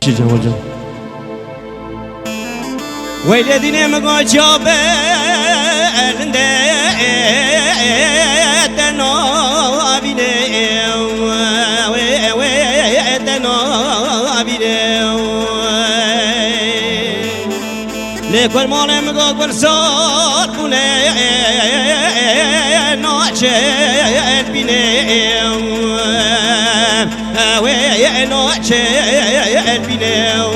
چی جمال جان ویل دینه مگو جابه النده دنا بینه دنا بینه لکل مال مگو برسال بونه ناچه بینه ناچه بینه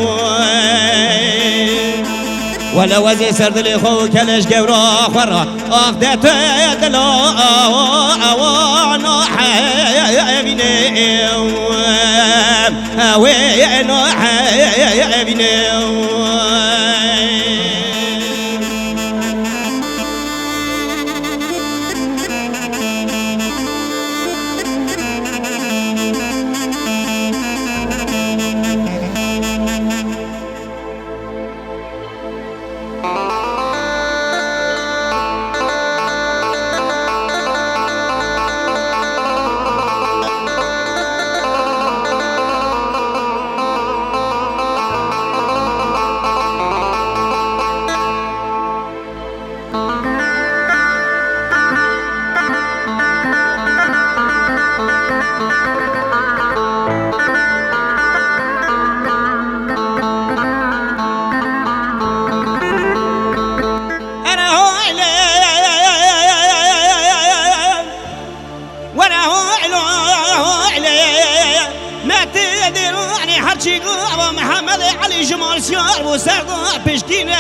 ولا وزي سرد لي خو كلش قبرا خرا اخدت دلا وانا حبيني وانا حبيني أبو محمد علي جمال سيار وسرد بشكينا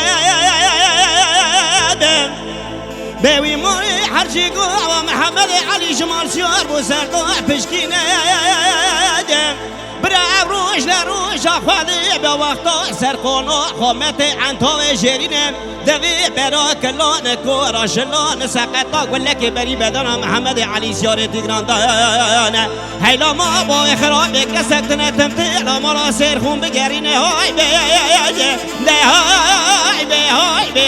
بوي موري حرشي أبو محمد علي جمال سيار وسرد بشكينا برا روش لروش أخذي بوقت سرقونا خمتي عن طوي جرينا دوي برا كلان كورا شلان سقطا ولك بري بدنا محمد علي سيار تيغران دانا هيلا ما با خرابك سكتنا تمثيل مرا سيرخون بقرينه هاي بي هاي بي هاي بي هاي بي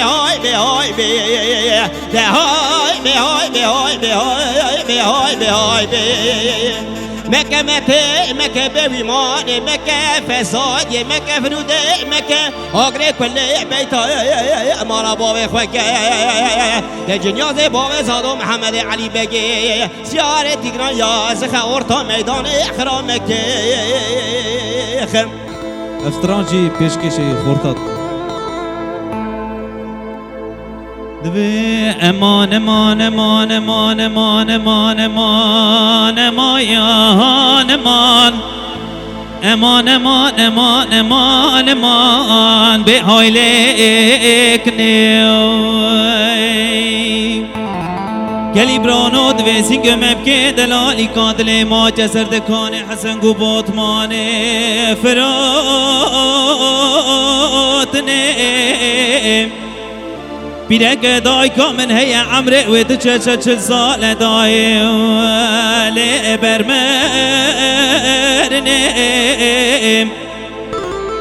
هاي بي هاي بي هاي بي هاي بي هاي بي هاي بي هاي بي مكة متى مكة بويمان مكة فساد مكة فنود مكة أغري كل بيتا مارا بابي خوكة جنياز بابي زادو محمد علي بگي سيارة تيغران ياز خورتا ميدان اخرى مكة استرانجي پیشکشی خورتات دوی امان امان امان امان امان امان امان امان امان امان امان امان امان امان به هایلک نیوی گلی برانو دوی سینگ مبکه دلالی کادل ما جسر دکان حسن گو باتمان فرات نیم بیرگ دای کامن هی عمره و تو چه سال دای لی برمرنیم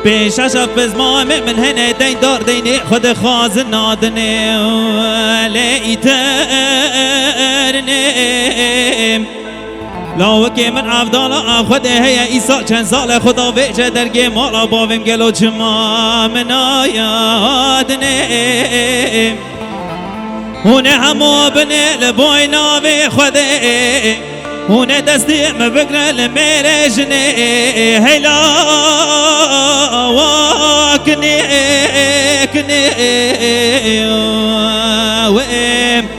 پیشش افز ما من هنه دین دار دینی خود خواز نادنیم لی ترنیم لاوکی من عبدالله خود هی ایسا چند سال خدا ویچه درگه مالا باویم گلو چما من آیادنیم هونه همو بنه لبای ناوی خوده هونه دستی مبکره لمیره جنه هیلا واکنه کنه ویم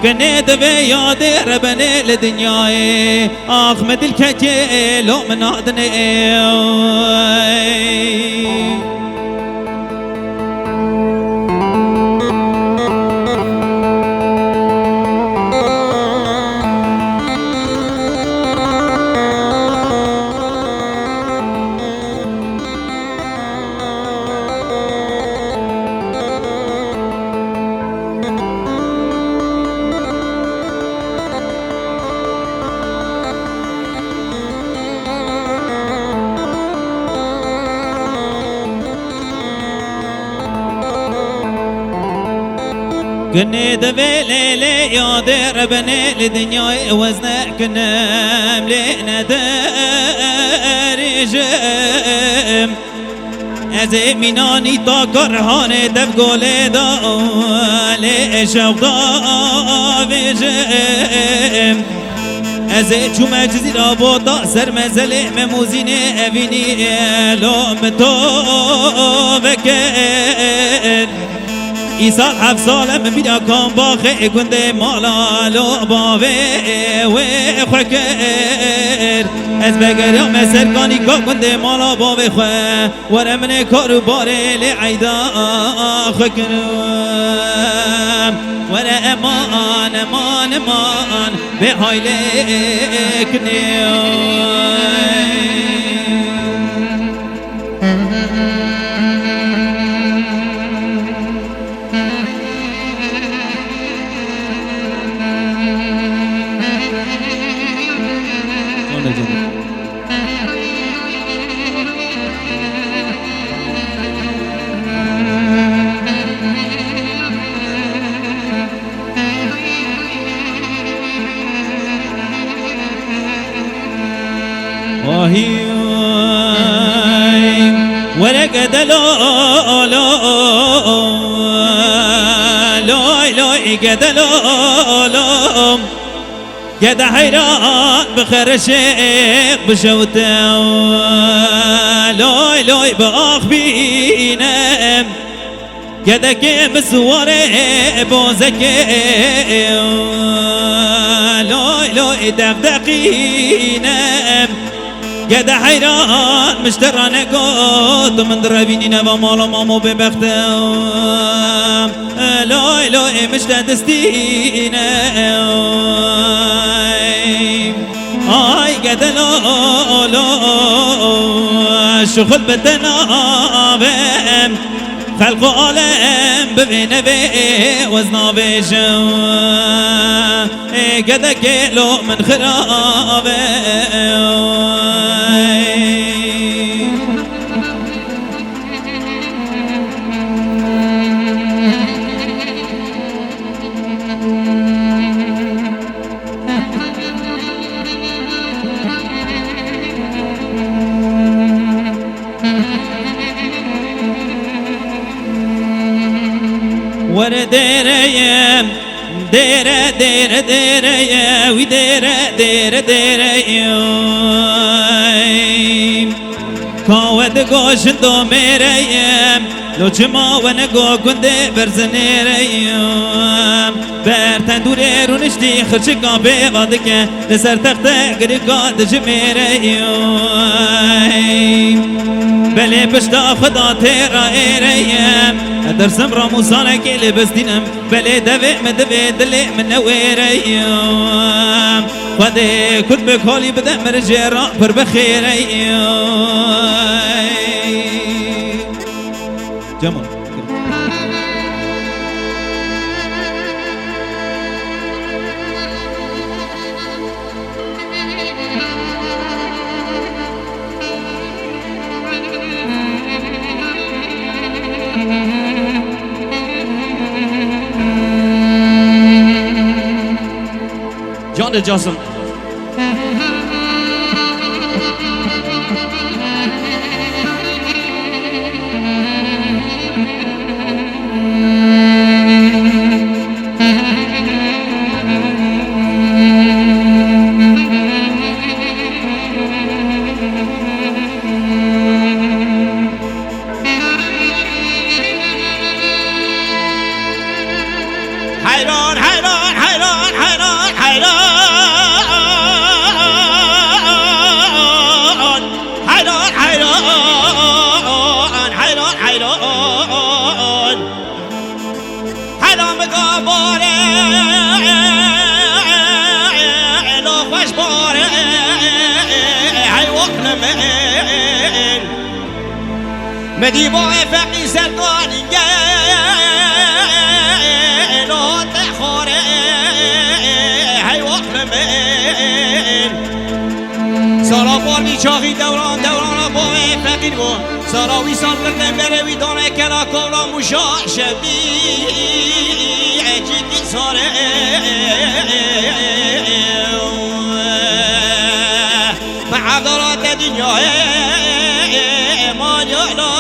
کنه دوی یاد ربنه لدنیای آخمد الکجه لو من آدنه کنه دوی لیلی یاد ربنه لدنیای وزنه کنم لینا دارجم از مینانی تا کرهان دب گل دال شوق داویجم از چوم جزیره بودا سر مزل مموزین اوینی لوم تو بکن ایسال 7 سالم بیدا کام باخه گنده مالا لو باوه و خوکر از بگرم سرکانی که گنده مالا باوه خواه ور من کارو باره لعیدا خوکرم ور امان امان امان به حایله کنیم ولقد لوي قد لولم قد حيران بخرشيق بشوته لوي باخ بينام قد كيم سواري بوزكي لوي دقدقينام قد حيران مشترانه قد من دربيني نبا مالا مامو ببختم لوي مشتدستينه آي قد لو شغل بتنابم خلق عالم ببینه به وزنا بشم قد کلو من خرابه ور ديريم ديره ديره ديره يا وي ديره ديره ديره يوم كاود قوشن دو ميريم لو جما ونگو گنده برزنيريم برتن دوره رو نشتی خرچگا بیواده که لسر تخته گرگا دجمیريم بله پشتا خدا تیرا ایریم درسم را موسانه که لبس دینم بله دوه مدوه دلی من نویریم خواده کد بکالی بده مرجه را پر بخیریم جمال John Johnson. Hayran, hayran, hayran, hayran, hayran. حرام قباره لو خوش باره هی وقت من مدی با فقی سرکانی لو تخوره هی وقت من سارا باری چاقی دوران با فقیر با ساراوی سال کردن بروی دانه کرا کورا مشا شبی جدی ساره معذرات دنیا ما جانا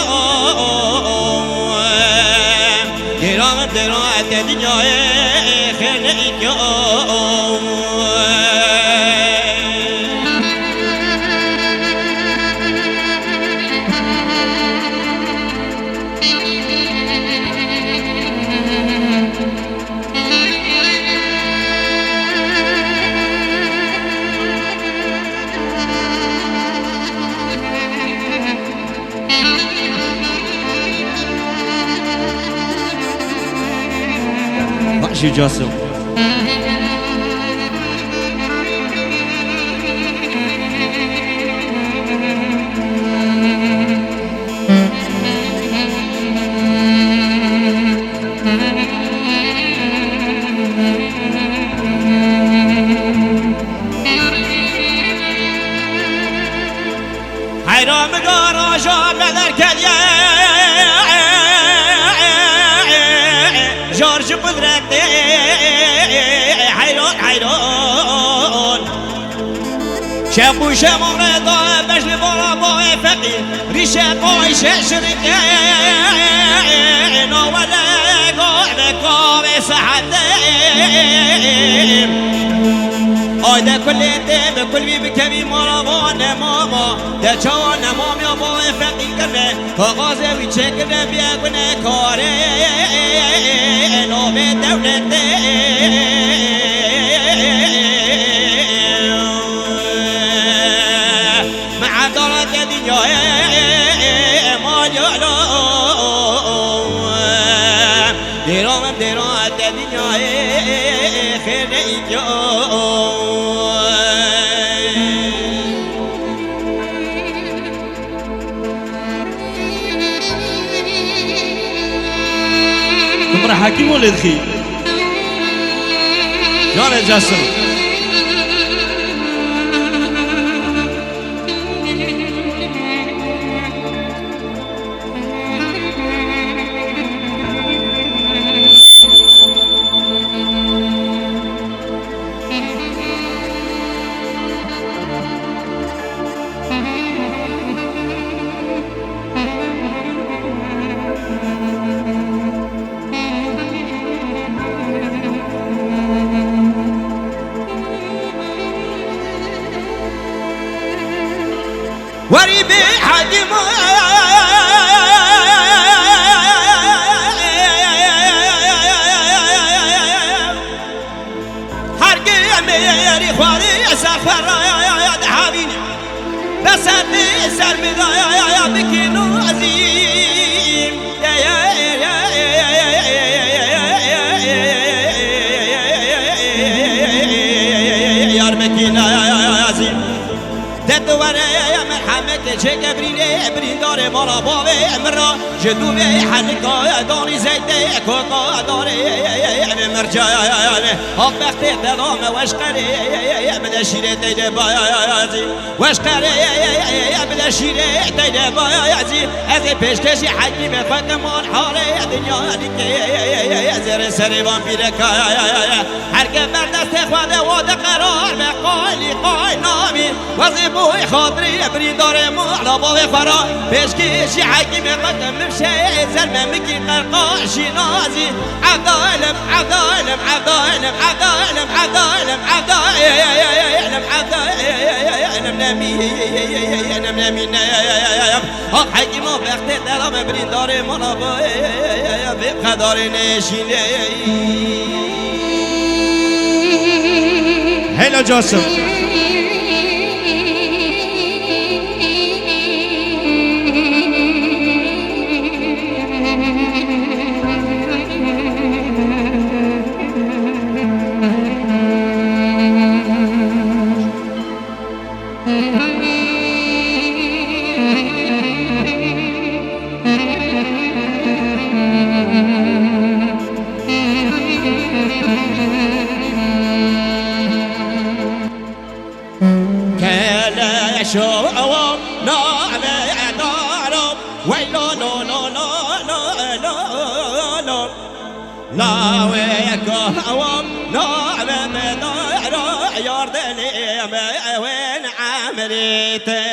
دنیای خیلی باشی جاسم حیران بگار آجا بدر کلیه جورج قدرت حیران حیران شبوش مردا بجل بارا با فقیر ریشه قایش شرکه نوله قاعده کام سحده آیده کلی دم کلی بکمی مروان ماما در چوان مام یا با فقیر کنه کاغازه وی چکنه بیا کنه کاره نام دولت مع دارت دنیای مالیالا دیرام دیرات دنیای خیلی تمرا حكيم ولد خي جان جاسم وريبي حاكم حرقي ميري خواري سفر يا حبيبي بس اني سر بدا بكينو عظيم يا مكينا عظيم ددوره مرحمت چه گبرینه برین داره مالا باوه مرا جدوه حلقا دانی زیده کوکا داره مرجانه ها بخته دلام وشقره بده شیره دیده بایازی وشقره بده شیره دیده بایازی از پیشکشی حکیم فتمان حاله دنیا دیگه زر سریبان بیرکا هر که بردست خواده واد قرار به قایلی قای نامی وزیبوی خاطری برین داره مالا باوه فرا پیشکشی حکیم قدم مشه زرمه مکی قرقاشی نازی عدالم عدالم عدالم عدالم عدالم عدالم عدالم نمی نمی ها حکیم و بخت دلام برین داره مالا باوه به قدار نشینه هلا جاسم شو نعم دارم ويلو لو لو لو لو لو لو لا ويكوم نعم دارم يردني وين عمريتي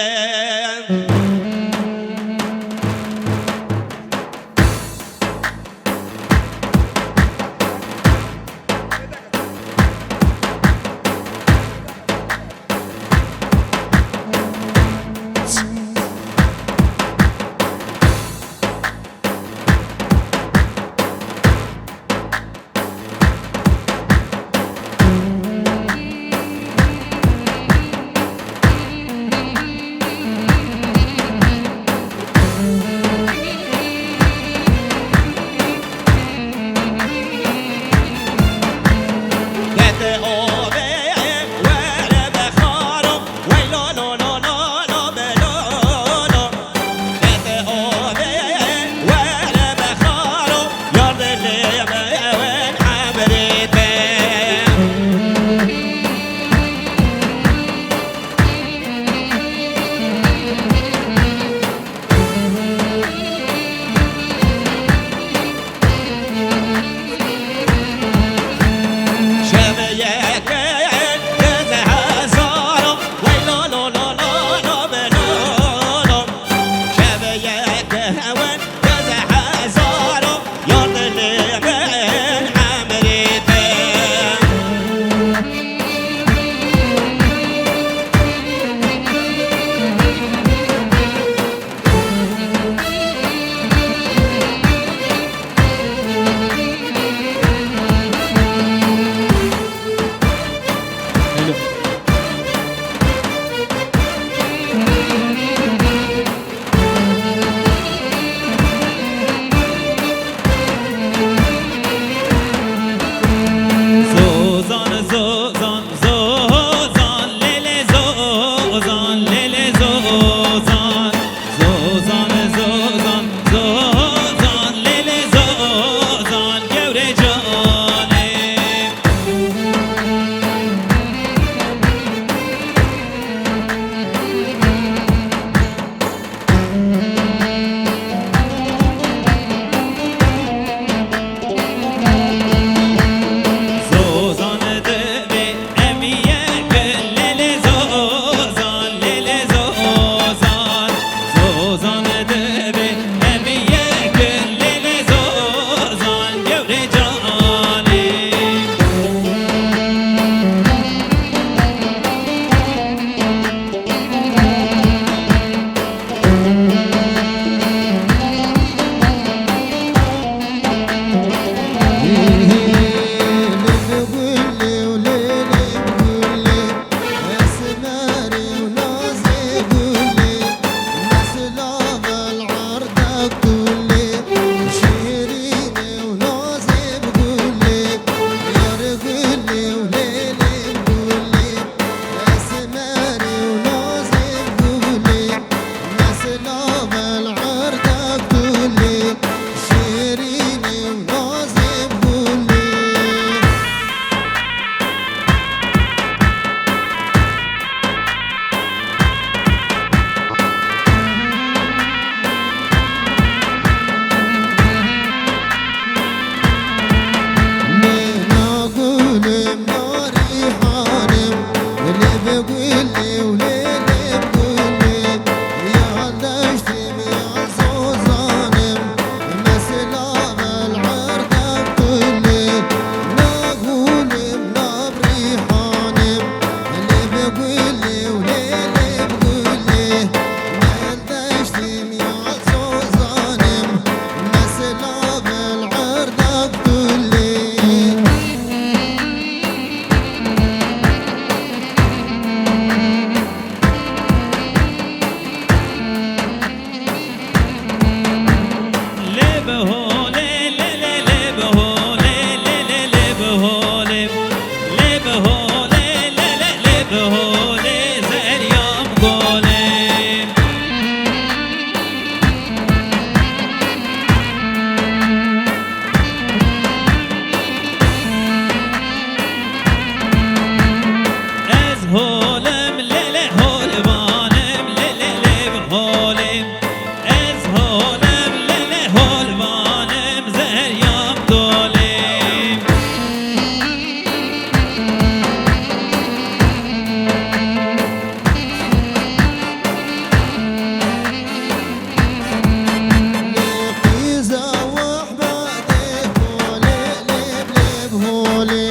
گلی